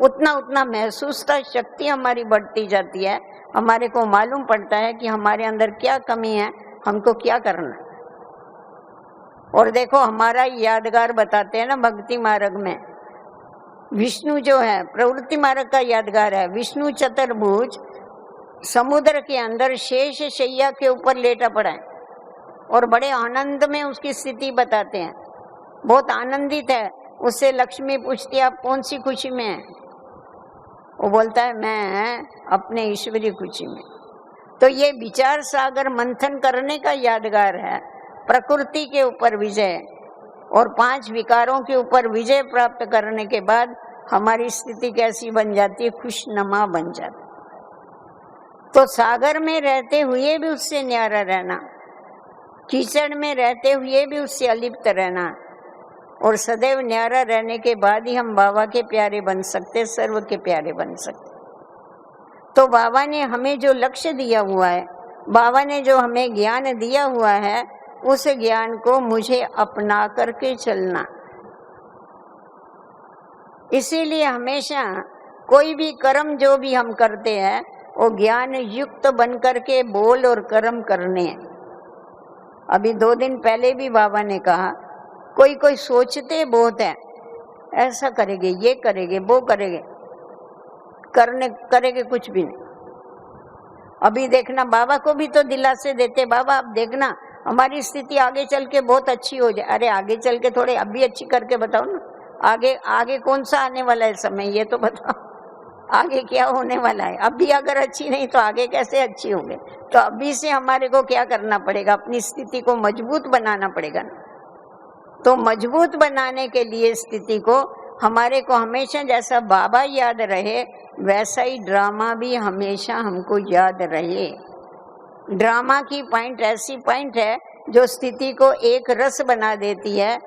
उतना उतना महसूसता शक्ति हमारी बढ़ती जाती है। हमारे को मालूम पड़ता है कि हमारे अंदर क्या कमी है, हमको क्या करना है। और देखो हमारा यादगार बताते हैं ना भक्ति मार्ग में, विष्णु जो है प्रवृत्ति मार्ग का यादगार है, विष्णु चतुर्भुज समुद्र के अंदर शेष शैया के ऊपर लेटा पड़ा है और बड़े आनंद में उसकी स्थिति बताते हैं, बहुत आनंदित है। उससे लक्ष्मी पूछती है आप कौन सी खुशी में है? वो बोलता है मैं अपने ईश्वरीय खुशी में। तो ये विचार सागर मंथन करने का यादगार है। प्रकृति के ऊपर विजय और 5 विकारों के ऊपर विजय प्राप्त करने के बाद हमारी स्थिति कैसी बन जाती है? खुशनुमा बन जाती। तो सागर में रहते हुए भी उससे न्यारा रहना, कीचड़ में रहते हुए भी उससे अलिप्त रहना और सदैव न्यारा रहने के बाद ही हम बाबा के प्यारे बन सकते, सर्व के प्यारे बन सकते। तो बाबा ने हमें जो लक्ष्य दिया हुआ है, बाबा ने जो हमें ज्ञान दिया हुआ है, उस ज्ञान को मुझे अपना करके चलना। इसीलिए हमेशा कोई भी कर्म जो भी हम करते हैं वो ज्ञान युक्त बन करके बोल और कर्म करने हैं। अभी 2 दिन पहले भी बाबा ने कहा, कोई कोई सोचते बहुत है, ऐसा करेंगे, ये करेंगे, वो करेंगे, करेंगे कुछ भी नहीं। अभी देखना, बाबा को भी तो दिलासे देते, बाबा आप देखना हमारी स्थिति आगे चल के बहुत अच्छी हो जाए। अरे आगे चल के थोड़े अभी अच्छी करके बताओ ना, आगे आगे कौन सा आने वाला है समय, ये तो बताओ आगे क्या होने वाला है। अभी अगर अच्छी नहीं तो आगे कैसे अच्छी होगी। तो अभी से हमारे को क्या करना पड़ेगा, अपनी स्थिति को मजबूत बनाना पड़ेगा ना। तो मजबूत बनाने के लिए स्थिति को हमारे को हमेशा जैसा बाबा याद रहे, वैसा ही ड्रामा भी हमेशा हमको याद रहे। ड्रामा की पॉइंट ऐसी पॉइंट है जो स्थिति को एक रस बना देती है,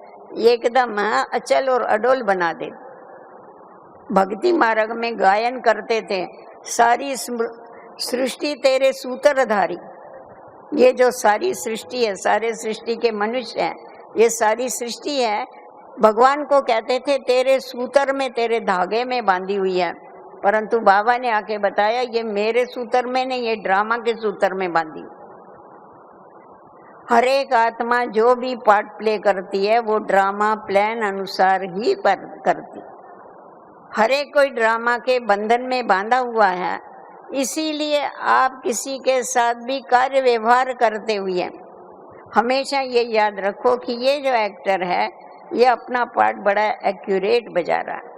एकदम अचल और अडोल बना देती। भक्ति मार्ग में गायन करते थे, सारी सृष्टि तेरे सूत्रधारी। ये जो सारी सृष्टि है, सारे सृष्टि के मनुष्य हैं, ये सारी सृष्टि है, भगवान को कहते थे तेरे सूत्र में, तेरे धागे में बांधी हुई है। परंतु बाबा ने आके बताया ये मेरे सूत्र में नहीं, ये ड्रामा के सूत्र में बांधी। हर एक आत्मा जो भी पार्ट प्ले करती है वो ड्रामा प्लान अनुसार ही करती। हर एक कोई ड्रामा के बंधन में बांधा हुआ है। इसीलिए आप किसी के साथ भी कार्य व्यवहार करते हुए हमेशा ये याद रखो कि ये जो एक्टर है ये अपना पार्ट बड़ा एक्यूरेट बजा रहा है,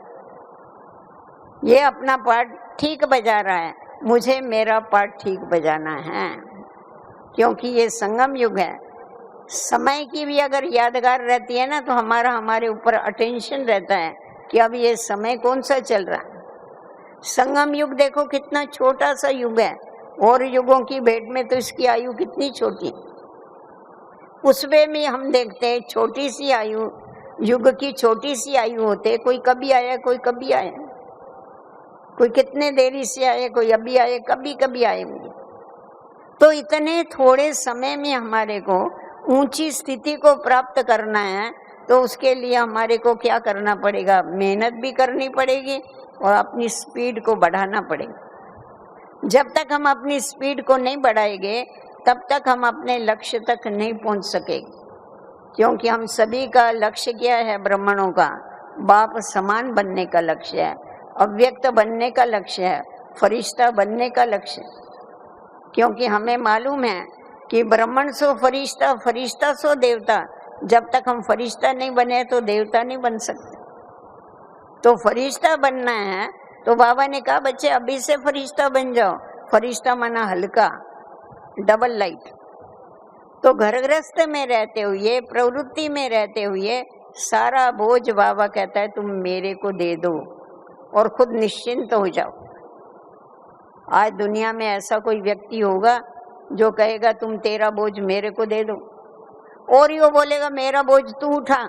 ये अपना पार्ट ठीक बजा रहा है, मुझे मेरा पार्ट ठीक बजाना है। क्योंकि ये संगम युग है। समय की भी अगर यादगार रहती है ना तो हमारे ऊपर अटेंशन रहता है कि अब ये समय कौन सा चल रहा है। संगम युग देखो कितना छोटा सा युग है, और युगों की भेंट में तो इसकी आयु कितनी छोटी। उसमें भी हम देखते हैं छोटी सी आयु, युग की छोटी सी आयु होते, कोई कभी आया कोई कभी आया, कोई कितने देरी से आए, कोई अभी आए, कभी कभी आए होंगे। तो इतने थोड़े समय में हमारे को ऊंची स्थिति को प्राप्त करना है, तो उसके लिए हमारे को क्या करना पड़ेगा, मेहनत भी करनी पड़ेगी और अपनी स्पीड को बढ़ाना पड़ेगा। जब तक हम अपनी स्पीड को नहीं बढ़ाएंगे तब तक हम अपने लक्ष्य तक नहीं पहुंच सकेंगे। क्योंकि हम सभी का लक्ष्य क्या है, ब्राह्मणों का बाप समान बनने का लक्ष्य है, अव्यक्त बनने का लक्ष्य है, फरिश्ता बनने का लक्ष्य है। क्योंकि हमें मालूम है कि ब्राह्मण सो फरिश्ता, फरिश्ता सो देवता। जब तक हम फरिश्ता नहीं बने तो देवता नहीं बन सकते। तो फरिश्ता बनना है तो बाबा ने कहा बच्चे अभी से फरिश्ता बन जाओ। फरिश्ता माना हल्का, डबल लाइट। तो घर गृहस्थ में रहते हुए, प्रवृत्ति में रहते हुए सारा बोझ बाबा कहता है तुम मेरे को दे दो और खुद निश्चिंत हो जाओ। आज दुनिया में ऐसा कोई व्यक्ति होगा जो कहेगा तुम तेरा बोझ मेरे को दे दो, और यो बोलेगा मेरा बोझ तू उठा।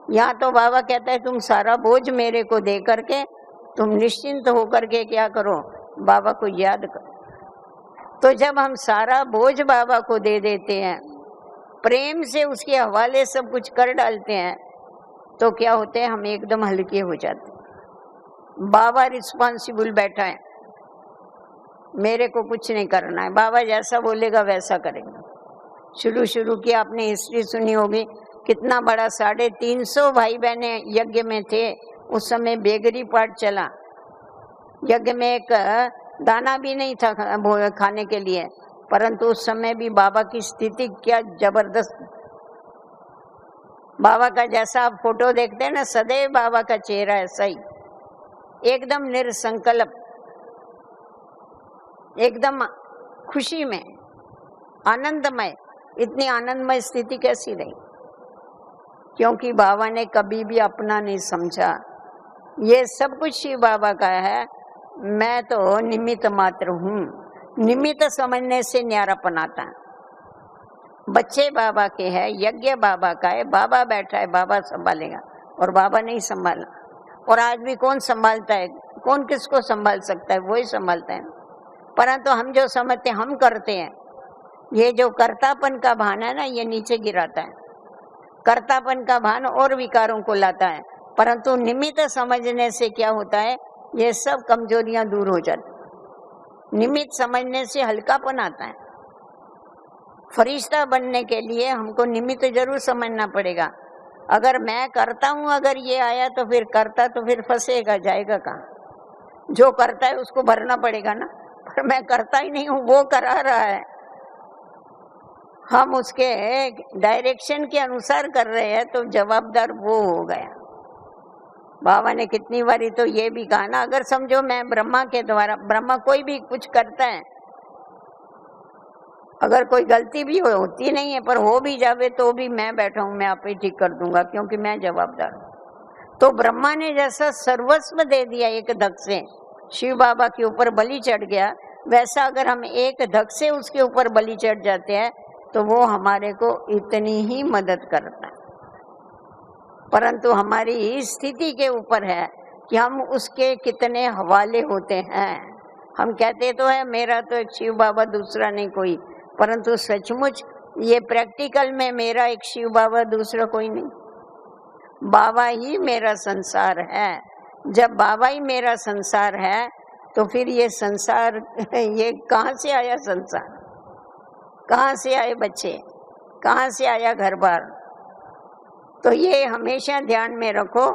यहाँ तो बाबा कहता है तुम सारा बोझ मेरे को दे करके तुम निश्चिंत होकर के क्या करो, बाबा को याद करो। तो जब हम सारा बोझ बाबा को दे देते हैं, प्रेम से उसके हवाले सब कुछ कर डालते हैं, तो क्या होते हैं, हम एकदम हल्के हो जाते हैं। बाबा रिस्पॉन्सिबल बैठा है, मेरे को कुछ नहीं करना है, बाबा जैसा बोलेगा वैसा करेंगे। शुरू की आपने हिस्ट्री सुनी होगी, कितना बड़ा 350 भाई बहने यज्ञ में थे। उस समय बेगरी पाठ चला, यज्ञ में एक दाना भी नहीं था खाने के लिए, परंतु उस समय भी बाबा की स्थिति क्या जबरदस्त। बाबा का जैसा आप फोटो देखते हैं ना, सदैव बाबा का चेहरा ऐसा ही, एकदम निरसंकल्प, एकदम खुशी में, आनंदमय। इतनी आनंदमय स्थिति कैसी रही? क्योंकि बाबा ने कभी भी अपना नहीं समझा। ये सब कुछ ही बाबा का है, मैं तो निमित्त मात्र हूँ। निमित्त समझने से न्यारापन आता है। बच्चे बाबा के हैं, यज्ञ बाबा का है, बाबा बैठा है, बाबा संभालेगा, और बाबा नहीं संभाला। और आज भी कौन संभालता है? कौन किसको संभाल सकता है? वही संभालता है। परंतु हम जो समझते हम करते हैं, ये जो कर्तापन का भान है ना, ये नीचे गिराता है। कर्तापन का भान और विकारों को लाता है, परंतु निमित्त समझने से क्या होता है? ये सब कमजोरियां दूर हो जाती। निमित्त समझने से हल्कापन आता है। फरिश्ता बनने के लिए हमको निमित्त जरूर समझना पड़ेगा। अगर मैं करता हूं, अगर ये आया तो फिर करता, तो फिर फंसेगा, जाएगा कहाँ? जो करता है उसको भरना पड़ेगा ना। पर मैं करता ही नहीं हूं, वो करा रहा है। हम उसके डायरेक्शन के अनुसार कर रहे हैं, तो जवाबदार वो हो गया। बाबा ने कितनी बारी तो ये भी कहा ना, अगर समझो मैं ब्रह्मा के द्वारा, ब्रह्मा कोई भी कुछ करता है, अगर कोई गलती भी होती नहीं है, पर हो भी जावे तो भी मैं बैठा हूं, मैं आप ही ठीक कर दूंगा, क्योंकि मैं जवाबदार हूं। तो ब्रह्मा ने जैसा सर्वस्व दे दिया एक धक से, शिव बाबा के ऊपर बलि चढ़ गया, वैसा अगर हम एक धक से उसके ऊपर बलि चढ़ जाते हैं तो वो हमारे को इतनी ही मदद करता है। परंतु हमारी स्थिति के ऊपर है कि हम उसके कितने हवाले होते हैं। हम कहते तो है मेरा तो एक शिव बाबा, दूसरा नहीं कोई, परंतु सचमुच ये प्रैक्टिकल में मेरा एक शिव बाबा, दूसरा कोई नहीं। बाबा ही मेरा संसार है। जब बाबा ही मेरा संसार है तो फिर ये संसार ये कहाँ से आया संसार? कहाँ से आए बच्चे? कहाँ से आया घर बार? तो ये हमेशा ध्यान में रखो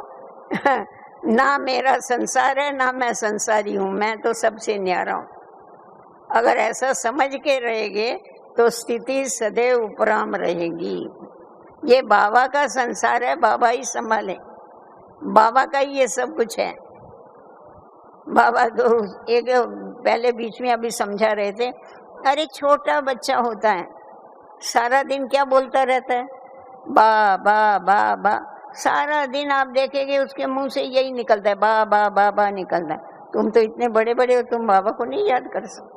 ना मेरा संसार है, ना मैं संसारी हूँ, मैं तो सबसे न्यारा हूँ। अगर ऐसा समझ के रहेंगे तो स्थिति सदैव उपराम रहेगी। ये बाबा का संसार है, बाबा ही संभाले, बाबा का ही ये सब कुछ है। बाबा तो एक पहले बीच में अभी समझा रहे थे, अरे छोटा बच्चा होता है, सारा दिन क्या बोलता रहता है? बा बा बा बा। सारा दिन आप देखेंगे उसके मुंह से यही निकलता है, बा बा बा बा निकलता है। तुम तो इतने बड़े बड़े हो, तुम बाबा को नहीं याद कर सकते।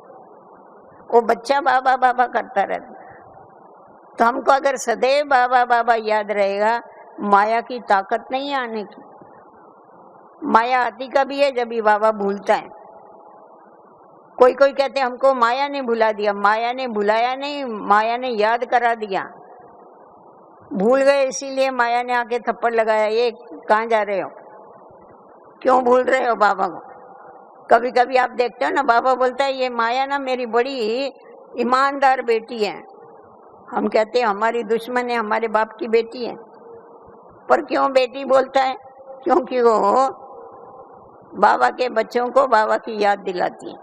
वो बच्चा बाबा बाबा करता रहता है। तो हमको अगर सदैव बाबा बाबा याद रहेगा, माया की ताकत नहीं आने की। माया आती कभी है जब भी बाबा भूलता है। कोई कोई कहते हैं हमको माया ने भुला दिया। माया ने भुलाया नहीं, माया ने याद करा दिया। भूल गए इसीलिए माया ने आके थप्पड़ लगाया, ये कहाँ जा रहे हो, क्यों भूल रहे हो बाबा को? कभी कभी आप देखते हो ना, बाबा बोलता है ये माया ना मेरी बड़ी ईमानदार बेटी है। हम कहते हैं हमारी दुश्मन है, हमारे बाप की बेटी है। पर क्यों बेटी बोलता है? क्योंकि वो बाबा के बच्चों को बाबा की याद दिलाती है।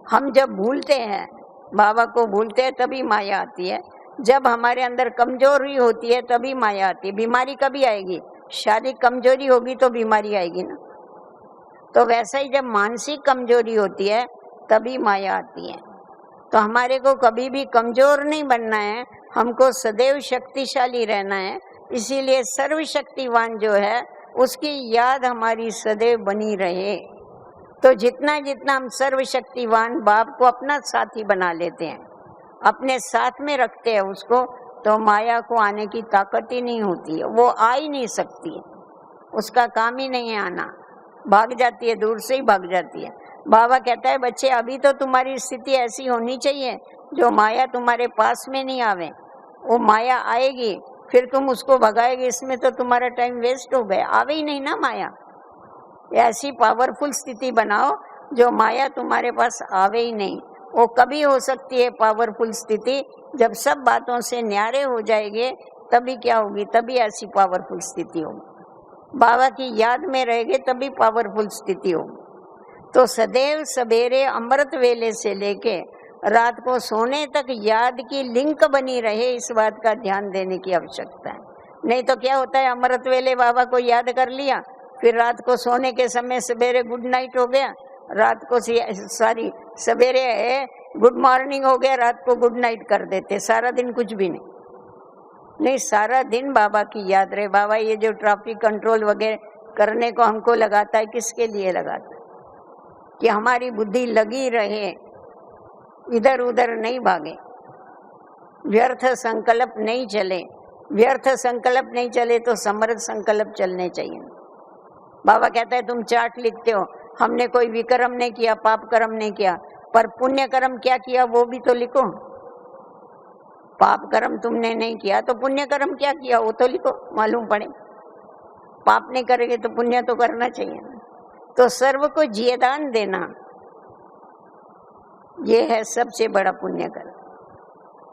हम जब भूलते हैं, बाबा को भूलते हैं, तभी माया आती है। जब हमारे अंदर कमजोरी होती है तभी माया आती है। बीमारी कभी आएगी? शारीरिक कमजोरी होगी तो बीमारी आएगी ना। तो वैसा ही जब मानसिक कमजोरी होती है तभी माया आती है। तो हमारे को कभी भी कमजोर नहीं बनना है, हमको सदैव शक्तिशाली रहना है। इसीलिए सर्वशक्तिवान जो है उसकी याद हमारी सदैव बनी रहे। तो जितना जितना हम सर्वशक्तिवान बाप को अपना साथी बना लेते हैं, अपने साथ में रखते हैं उसको, तो माया को आने की ताकत ही नहीं होती है। वो आ ही नहीं सकती है, उसका काम ही नहीं है आना। भाग जाती है, दूर से ही भाग जाती है। बाबा कहता है बच्चे अभी तो तुम्हारी स्थिति ऐसी होनी चाहिए जो माया तुम्हारे पास में नहीं आवे। वो माया आएगी फिर तुम उसको भगाएगी, इसमें तो तुम्हारा टाइम वेस्ट हो गया। आवे ही नहीं ना माया। ऐसी पावरफुल स्थिति बनाओ जो माया तुम्हारे पास आवे ही नहीं। वो कभी हो सकती है पावरफुल स्थिति जब सब बातों से न्यारे हो जाएंगे, तभी क्या होगी? तभी ऐसी पावरफुल स्थिति होगी। बाबा की याद में रहेंगे तभी पावरफुल स्थिति होगी। तो सदैव सवेरे अमृत वेले से लेके रात को सोने तक याद की लिंक बनी रहे, इस बात का ध्यान देने की आवश्यकता है। नहीं तो क्या होता है, अमृत वेले बाबा को याद कर लिया, फिर रात को सोने के समय सवेरे गुड नाइट हो गया, रात को सवेरे गुड मॉर्निंग हो गया, रात को गुड नाइट कर देते। सारा दिन कुछ भी नहीं, सारा दिन बाबा की याद रहे। बाबा ये जो ट्रैफिक कंट्रोल वगैरह करने को हमको लगाता है, किसके लिए लगाता है? कि हमारी बुद्धि लगी रहे, इधर उधर नहीं भागे। व्यर्थ संकल्प नहीं चले। व्यर्थ संकल्प नहीं चले तो समर्थ संकल्प चलने चाहिए। बाबा कहता है तुम चार्ट लिखते हो, हमने कोई विकर्म नहीं किया, पाप कर्म नहीं किया, पर पुण्य कर्म क्या किया वो भी तो लिखो। पाप कर्म तुमने नहीं किया तो पुण्य कर्म क्या किया वो तो लिखो, मालूम पड़े। पाप नहीं करेंगे तो पुण्य तो करना चाहिए। तो सर्व को जियदान देना, ये है सबसे बड़ा पुण्य कर्म।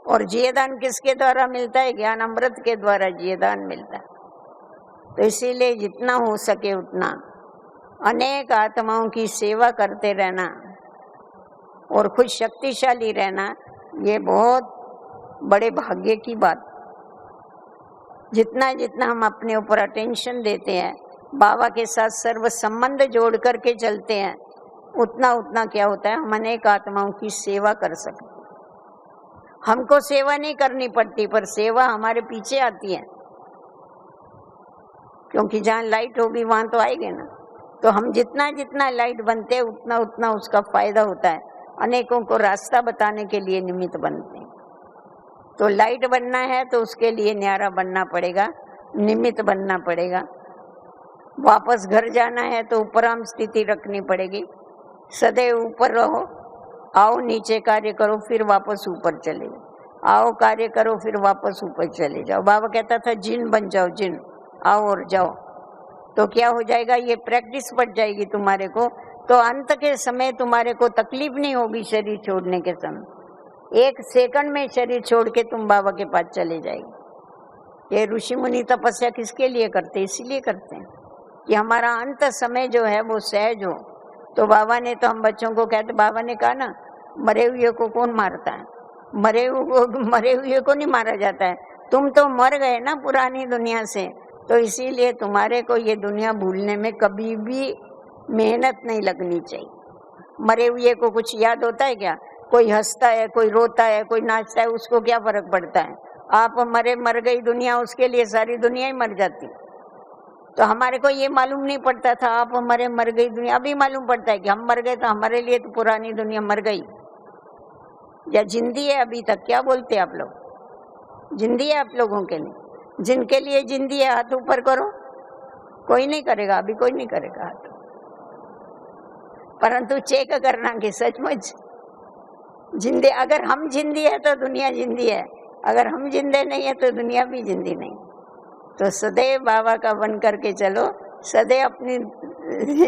और जियदान किसके द्वारा मिलता है? ज्ञान अमृत के द्वारा जियदान मिलता है। तो इसीलिए जितना हो सके उतना अनेक आत्माओं की सेवा करते रहना और खुद शक्तिशाली रहना, ये बहुत बड़े भाग्य की बात। जितना जितना हम अपने ऊपर अटेंशन देते हैं, बाबा के साथ सर्व संबंध जोड़ करके चलते हैं, उतना उतना क्या होता है, हम अनेक आत्माओं की सेवा कर सकते हैं। हमको सेवा नहीं करनी पड़ती, पर सेवा हमारे पीछे आती है, क्योंकि जहाँ लाइट होगी वहां तो आएगी ना। तो हम जितना जितना लाइट बनते हैं उतना उतना उसका फायदा होता है, अनेकों को रास्ता बताने के लिए निमित्त बनते हैं। तो लाइट बनना है तो उसके लिए न्यारा बनना पड़ेगा, निमित्त बनना पड़ेगा। वापस घर जाना है तो उपराम स्थिति रखनी पड़ेगी, सदैव ऊपर रहो, आओ नीचे कार्य करो फिर वापस ऊपर चले जाओ, आओ कार्य करो फिर वापस ऊपर चले जाओ। बाबा कहता था जिन बन जाओ, जिन आओ और जाओ। तो क्या हो जाएगा, ये प्रैक्टिस बढ़ जाएगी तुम्हारे को, तो अंत के समय तुम्हारे को तकलीफ नहीं होगी। शरीर छोड़ने के समय 1 सेकंड में शरीर छोड़ के तुम बाबा के पास चले जाएंगे। ये ऋषि मुनि तपस्या किसके लिए करते? इसीलिए करते हैं कि हमारा अंत समय जो है वो सहज हो। तो बाबा ने तो हम बच्चों को कहते, बाबा ने कहा ना, मरे हुए को कौन मारता है? मरे हुए को नहीं मारा जाता है। तुम तो मर गए ना पुरानी दुनिया से, तो इसीलिए तुम्हारे को ये दुनिया भूलने में कभी भी मेहनत नहीं लगनी चाहिए। मरे हुए को कुछ याद होता है क्या? कोई हंसता है, कोई रोता है, कोई नाचता है, उसको क्या फर्क पड़ता है? आप मर गई दुनिया, उसके लिए सारी दुनिया ही मर जाती। तो हमारे को ये मालूम नहीं पड़ता था आप मर गई दुनिया। अभी मालूम पड़ता है कि हम मर गए तो हमारे लिए तो पुरानी दुनिया मर गई या जिंदी है अभी तक। क्या बोलते हैं आप लोग? जिंदी है आप लोगों के लिए? जिनके लिए जिंदी है हाथ ऊपर करो। कोई नहीं करेगा, अभी कोई नहीं करेगा हाथ। परंतु चेक करना कि सचमुच जिंदे, अगर हम जिंदी है तो दुनिया जिंदी है, अगर हम जिंदे नहीं है तो दुनिया भी जिंदी नहीं। तो सदैव बाबा का बन करके चलो, सदैव अपनी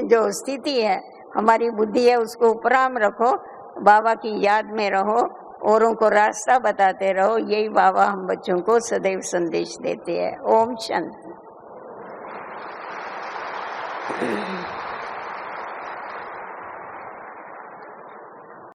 जो स्थिति है, हमारी बुद्धि है, उसको उपराम रखो, बाबा की याद में रहो, औरों को रास्ता बताते रहो। यही बाबा हम बच्चों को सदैव संदेश देते हैं। ओम शांति।